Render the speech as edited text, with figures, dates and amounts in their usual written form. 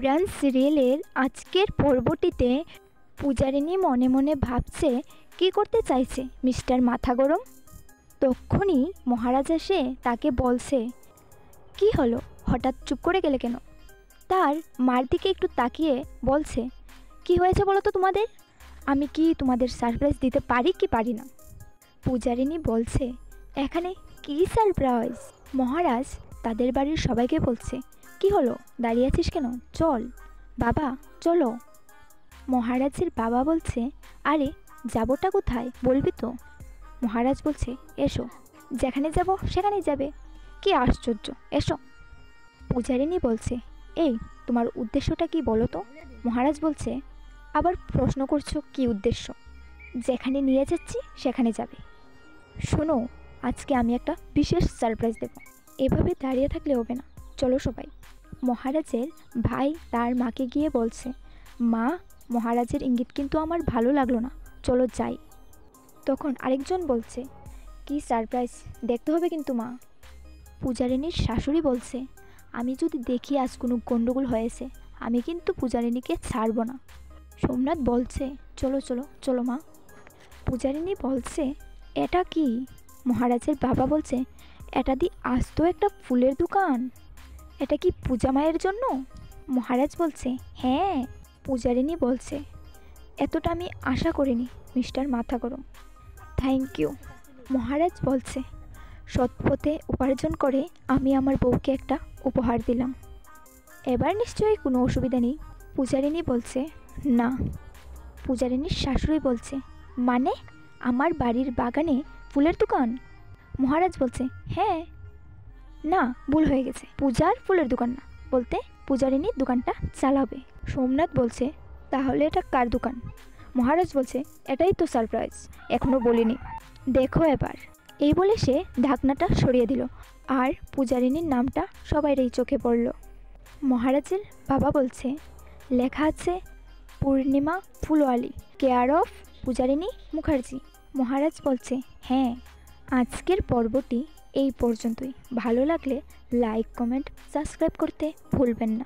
পূরাণ সিরিয়ালের আজকের পর্বটিতে পূজারিনী মনে মনে ভাবছে কি করতে চাইছে মিস্টার মাথা গরম। তখনই মহারাজ এসে তাকে বলছে, কি হলো, হঠাৎ চুপ করে গেলে কেন? তার মার দিকে একটু তাকিয়ে বলছে, কি হয়েছে বলো তো তোমাদের? আমি কি তোমাদের সারপ্রাইজ দিতে পারি কি পারি না? পূজারিনী বলছে, এখানে কি সারপ্রাইজ? মহারাজ তাদের বাড়ির সবাইকে বলছে, কি হলো, দাঁড়িয়ে আছিস কেন? চল বাবা, চলো। মহারাজের বাবা বলছে, আরে যাবোটা কোথায় বলবি তো? মহারাজ বলছে, এসো, যেখানে যাব সেখানেই যাবে। কি আশ্চর্য, এসো। পূজারিনী বলছে, এই তোমার উদ্দেশ্যটা কি বলো তো? মহারাজ বলছে, আবার প্রশ্ন করছো কি উদ্দেশ্য? যেখানে নিয়ে যাচ্ছি সেখানে যাবে। শোনো, আজকে আমি একটা বিশেষ সারপ্রাইজ দেব। এভাবে দাঁড়িয়ে থাকলে হবে না, চলো সবাই। মহারাজের ভাই তার মাকে গিয়ে বলছে, মা, মহারাজের ইঙ্গিত কিন্তু আমার ভালো লাগলো না, চলো যাই। তখন আরেকজন বলছে, কি সারপ্রাইজ, দেখতে হবে কিন্তু মা। পূজারিনীর শাশুড়ি বলছে, আমি যদি দেখি আজ কোনো গণ্ডগোল হয়েছে, আমি কিন্তু পূজারিনীকে ছাড়ব না। সোমনাথ বলছে, চলো চলো চলো মা। পূজারিনী বলছে, এটা কি? মহারাজের বাবা বলছে, এটা দি আজ তো একটা ফুলের দোকান, এটা কি পূজা মায়ের জন্য? মহারাজ বলছে, হ্যাঁ। পূজারিনী বলছে, এতটা আমি আশা করিনি মিস্টার মাথা গরম, থ্যাংক ইউ। মহারাজ বলছে, সৎপথে উপার্জন করে আমি আমার বউকে একটা উপহার দিলাম, এবার নিশ্চয়ই কোনো অসুবিধা নেই। পূজারিনী বলছে, না। পূজারিনীর শাশুড়ি বলছে, মানে আমার বাড়ির বাগানে ফুলের দোকান? মহারাজ বলছে, হ্যাঁ। না, ভুল হয়ে গেছে, পূজার ফুলের দোকান না, বলতে পূজারিনী দোকানটা চালাবে। সোমনাথ বলছে, তাহলে এটা কার দোকান? মহারাজ বলছে, এটাই তো সারপ্রাইজ, এখনও বলিনি, দেখো এবার। এই বলে সে ঢাকনাটা সরিয়ে দিল, আর পূজারিনীর নামটা সবাইরই চোখে পড়ল। মহারাজের বাবা বলছে, লেখা আছে পূর্ণিমা ফুলওয়ালি, কেয়ার অফ পূজারিনী মুখার্জি। মহারাজ বলছে, হ্যাঁ। আজকের পর্বটি এই পর্যন্তই। ভালো লাগলে লাইক, কমেন্ট, সাবস্ক্রাইব করতে ভুলবেন না।